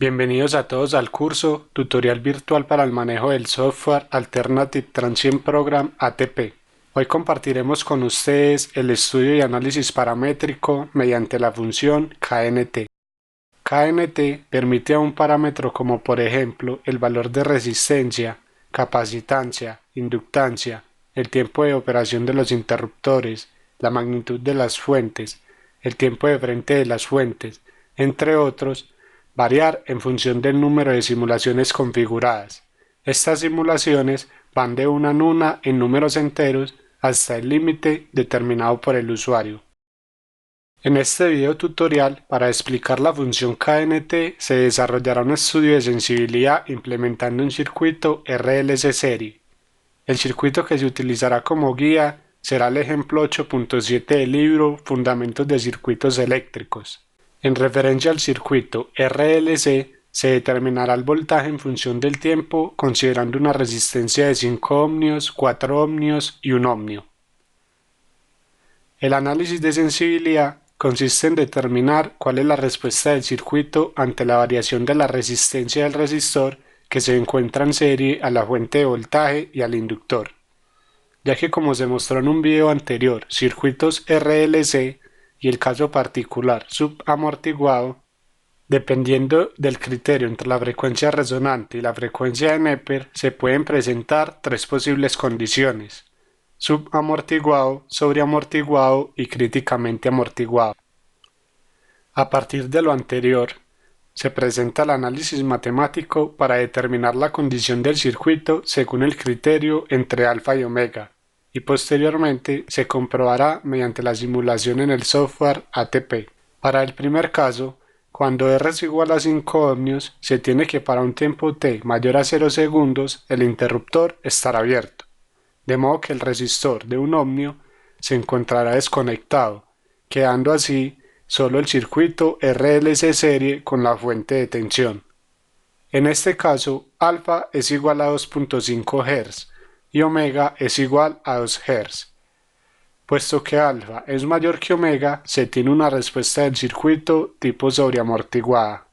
Bienvenidos a todos al curso Tutorial Virtual para el manejo del software Alternative Transient Program ATP. Hoy compartiremos con ustedes el estudio y análisis paramétrico mediante la función KNT. KNT permite a un parámetro como por ejemplo el valor de resistencia, capacitancia, inductancia, el tiempo de operación de los interruptores, la magnitud de las fuentes, el tiempo de frente de las fuentes, entre otros, variar en función del número de simulaciones configuradas. Estas simulaciones van de una en una en números enteros hasta el límite determinado por el usuario. En este video tutorial, para explicar la función KNT, se desarrollará un estudio de sensibilidad implementando un circuito RLC serie. El circuito que se utilizará como guía será el ejemplo 8.7 del libro Fundamentos de Circuitos Eléctricos. En referencia al circuito RLC, se determinará el voltaje en función del tiempo considerando una resistencia de 5 ohmios, 4 ohmios y 1 ohmio. El análisis de sensibilidad consiste en determinar cuál es la respuesta del circuito ante la variación de la resistencia del resistor que se encuentra en serie a la fuente de voltaje y al inductor. Ya que, como se mostró en un video anterior, circuitos RLC y el caso particular subamortiguado, dependiendo del criterio entre la frecuencia resonante y la frecuencia de Neper, se pueden presentar tres posibles condiciones: subamortiguado, sobreamortiguado y críticamente amortiguado. A partir de lo anterior, se presenta el análisis matemático para determinar la condición del circuito según el criterio entre alfa y omega, y posteriormente se comprobará mediante la simulación en el software ATP. Para el primer caso, cuando R es igual a 5 ohmios, se tiene que para un tiempo t mayor a 0 segundos el interruptor estará abierto, de modo que el resistor de 1 ohmio se encontrará desconectado, quedando así solo el circuito RLC serie con la fuente de tensión. En este caso, alfa es igual a 2.5 Hz y omega es igual a 2 Hz. Puesto que alfa es mayor que omega, se tiene una respuesta del circuito tipo sobreamortiguada.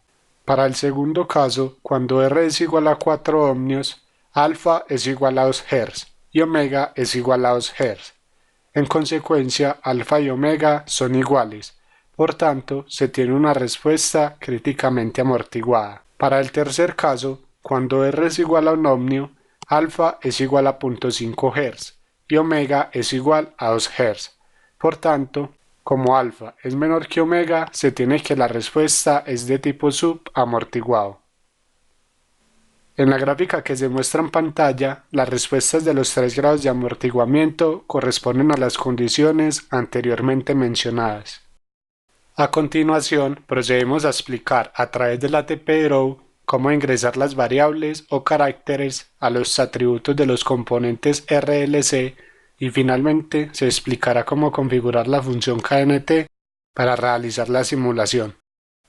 Para el segundo caso, cuando R es igual a 4 ohmios, alfa es igual a 2 Hz y omega es igual a 2 Hz. En consecuencia, alfa y omega son iguales, por tanto, se tiene una respuesta críticamente amortiguada. Para el tercer caso, cuando R es igual a 1 ohmio, alfa es igual a 0.5 Hz y omega es igual a 2 Hz. Por tanto, como alfa es menor que omega, se tiene que la respuesta es de tipo subamortiguado. En la gráfica que se muestra en pantalla, las respuestas de los 3 grados de amortiguamiento corresponden a las condiciones anteriormente mencionadas. A continuación, procedemos a explicar a través del ATP-Draw cómo ingresar las variables o caracteres a los atributos de los componentes RLC y finalmente se explicará cómo configurar la función KNT para realizar la simulación.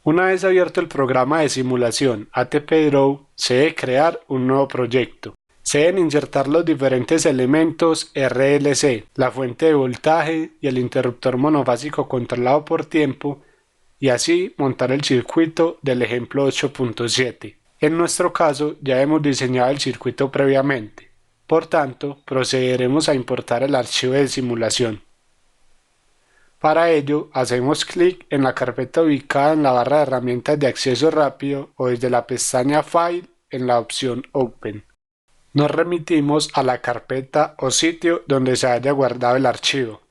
Una vez abierto el programa de simulación ATP-Draw, se debe crear un nuevo proyecto. Se deben insertar los diferentes elementos RLC, la fuente de voltaje y el interruptor monofásico controlado por tiempo, y así montar el circuito del ejemplo 8.7. En nuestro caso ya hemos diseñado el circuito previamente, por tanto procederemos a importar el archivo de simulación. Para ello hacemos clic en la carpeta ubicada en la barra de herramientas de acceso rápido o desde la pestaña File en la opción Open. Nos remitimos a la carpeta o sitio donde se haya guardado el archivo.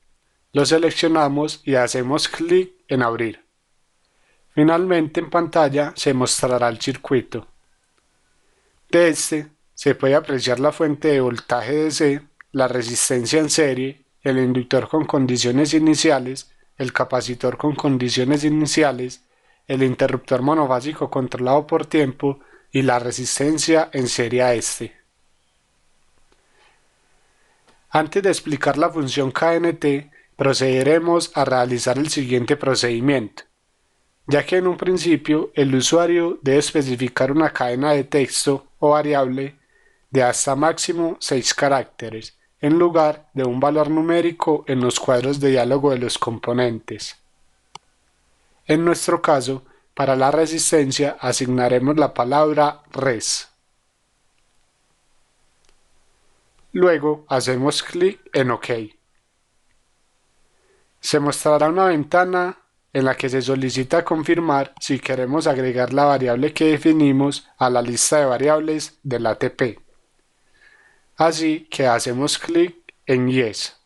Lo seleccionamos y hacemos clic en Abrir. Finalmente en pantalla se mostrará el circuito. De este se puede apreciar la fuente de voltaje DC, la resistencia en serie, el inductor con condiciones iniciales, el capacitor con condiciones iniciales, el interruptor monofásico controlado por tiempo y la resistencia en serie a este. Antes de explicar la función KNT, procederemos a realizar el siguiente procedimiento, ya que en un principio el usuario debe especificar una cadena de texto o variable de hasta máximo 6 caracteres, en lugar de un valor numérico en los cuadros de diálogo de los componentes. En nuestro caso, para la resistencia asignaremos la palabra res. Luego hacemos clic en OK. Se mostrará una ventana en la que se solicita confirmar si queremos agregar la variable que definimos a la lista de variables del ATP. Así que hacemos clic en Yes.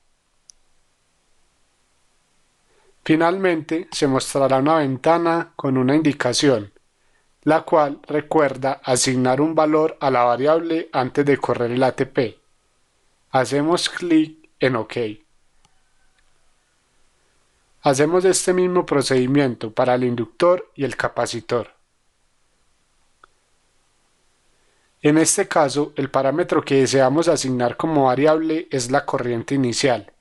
Finalmente se mostrará una ventana con una indicación, la cual recuerda asignar un valor a la variable antes de correr el ATP. Hacemos clic en OK. Hacemos este mismo procedimiento para el inductor y el capacitor. En este caso, el parámetro que deseamos asignar como variable es la corriente inicial,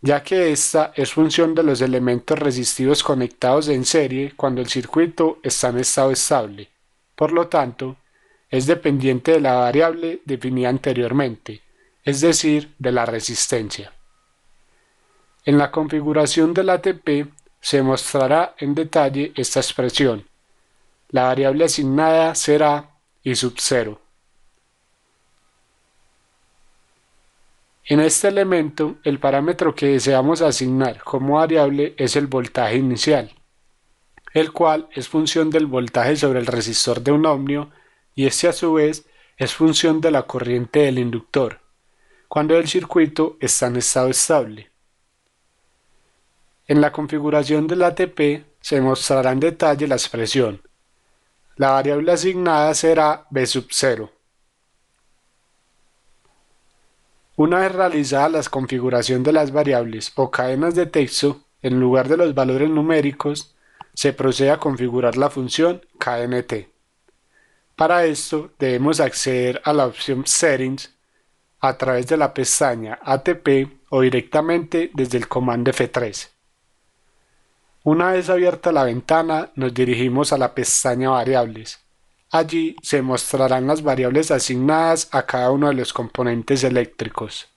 ya que esta es función de los elementos resistivos conectados en serie cuando el circuito está en estado estable. Por lo tanto, es dependiente de la variable definida anteriormente, es decir, de la resistencia. En la configuración del ATP se mostrará en detalle esta expresión. La variable asignada será I sub 0. En este elemento, el parámetro que deseamos asignar como variable es el voltaje inicial, el cual es función del voltaje sobre el resistor de un ohmio y este a su vez es función de la corriente del inductor, cuando el circuito está en estado estable. En la configuración del ATP se mostrará en detalle la expresión. La variable asignada será B sub 0. Una vez realizada la configuración de las variables o cadenas de texto, en lugar de los valores numéricos, se procede a configurar la función KNT. Para esto debemos acceder a la opción Settings a través de la pestaña ATP o directamente desde el comando F3. Una vez abierta la ventana, nos dirigimos a la pestaña Variables. Allí se mostrarán las variables asignadas a cada uno de los componentes eléctricos.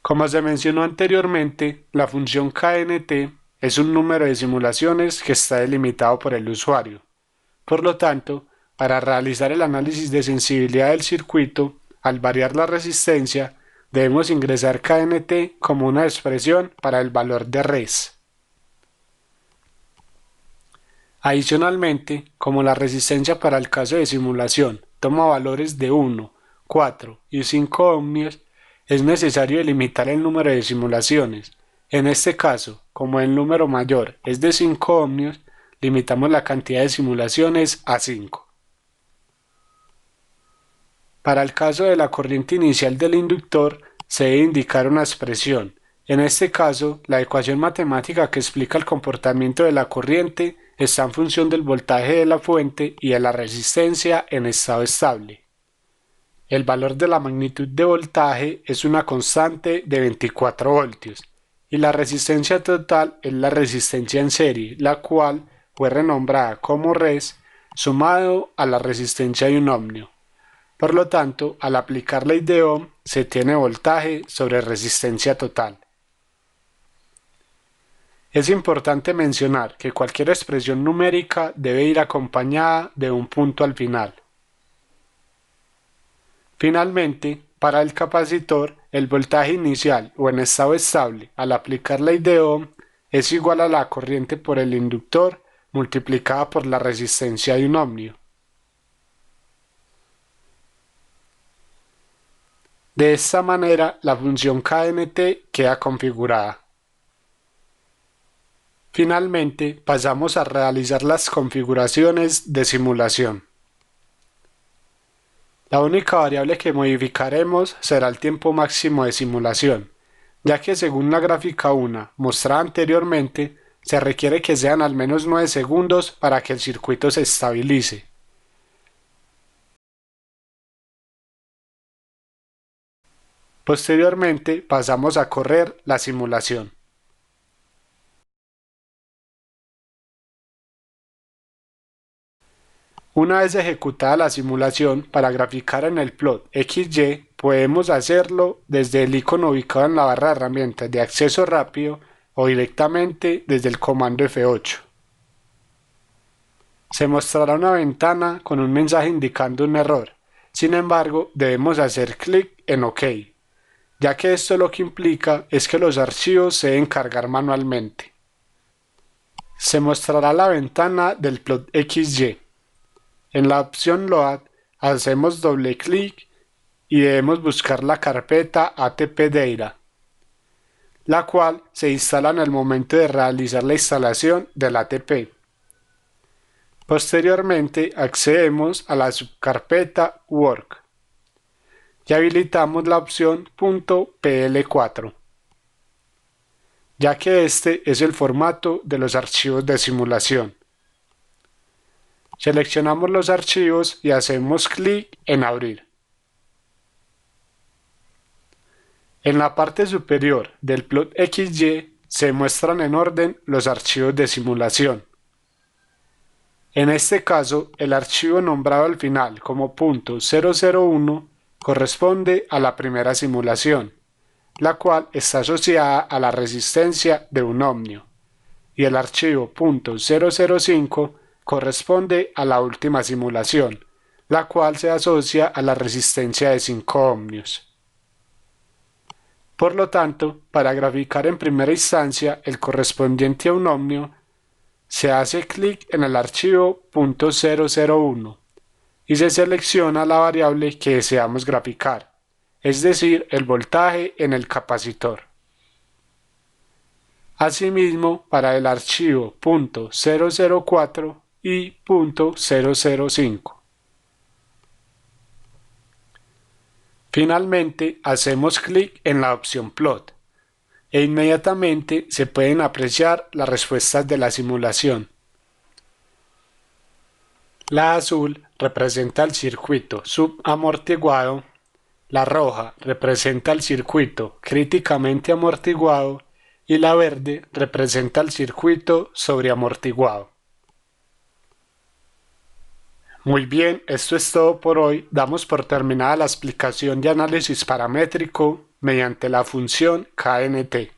Como se mencionó anteriormente, la función KNT es un número de simulaciones que está delimitado por el usuario. Por lo tanto, para realizar el análisis de sensibilidad del circuito, al variar la resistencia, debemos ingresar KNT como una expresión para el valor de res. Adicionalmente, como la resistencia para el caso de simulación toma valores de 1, 4 y 5 ohmios, es necesario delimitar el número de simulaciones. En este caso, como el número mayor es de 5 ohmios, limitamos la cantidad de simulaciones a 5. Para el caso de la corriente inicial del inductor, se debe indicar una expresión. En este caso, la ecuación matemática que explica el comportamiento de la corriente está en función del voltaje de la fuente y de la resistencia en estado estable. El valor de la magnitud de voltaje es una constante de 24 voltios y la resistencia total es la resistencia en serie, la cual fue renombrada como res sumado a la resistencia de un ohmio. Por lo tanto, al aplicar ley de Ohm, se tiene voltaje sobre resistencia total. Es importante mencionar que cualquier expresión numérica debe ir acompañada de un punto al final. Finalmente, para el capacitor, el voltaje inicial o en estado estable al aplicar ley de Ohm es igual a la corriente por el inductor multiplicada por la resistencia de un ohmio. De esta manera, la función KNT queda configurada. Finalmente, pasamos a realizar las configuraciones de simulación. La única variable que modificaremos será el tiempo máximo de simulación, ya que según la gráfica 1 mostrada anteriormente, se requiere que sean al menos 9 segundos para que el circuito se estabilice. Posteriormente pasamos a correr la simulación. Una vez ejecutada la simulación, para graficar en el plot XY, podemos hacerlo desde el icono ubicado en la barra de herramientas de acceso rápido o directamente desde el comando F8. Se mostrará una ventana con un mensaje indicando un error. Sin embargo, debemos hacer clic en OK, ya que esto lo que implica es que los archivos se deben cargar manualmente. Se mostrará la ventana del plot XY. En la opción Load hacemos doble clic y debemos buscar la carpeta ATP Data, la cual se instala en el momento de realizar la instalación del ATP. Posteriormente accedemos a la subcarpeta Work y habilitamos la opción .pl4, ya que este es el formato de los archivos de simulación. Seleccionamos los archivos y hacemos clic en Abrir. En la parte superior del plot XY se muestran en orden los archivos de simulación. En este caso, el archivo nombrado al final como .001 corresponde a la primera simulación, la cual está asociada a la resistencia de un ohmio, y el archivo .005 corresponde a la última simulación, la cual se asocia a la resistencia de 5 ohmios. Por lo tanto, para graficar en primera instancia el correspondiente a un ohmio, se hace clic en el archivo .001 y se selecciona la variable que deseamos graficar, es decir, el voltaje en el capacitor. Asimismo, para el archivo .004 y .005. Finalmente, hacemos clic en la opción Plot e inmediatamente se pueden apreciar las respuestas de la simulación. La azul representa el circuito subamortiguado, la roja representa el circuito críticamente amortiguado y la verde representa el circuito sobreamortiguado. Muy bien, esto es todo por hoy. Damos por terminada la explicación de análisis paramétrico mediante la función KNT.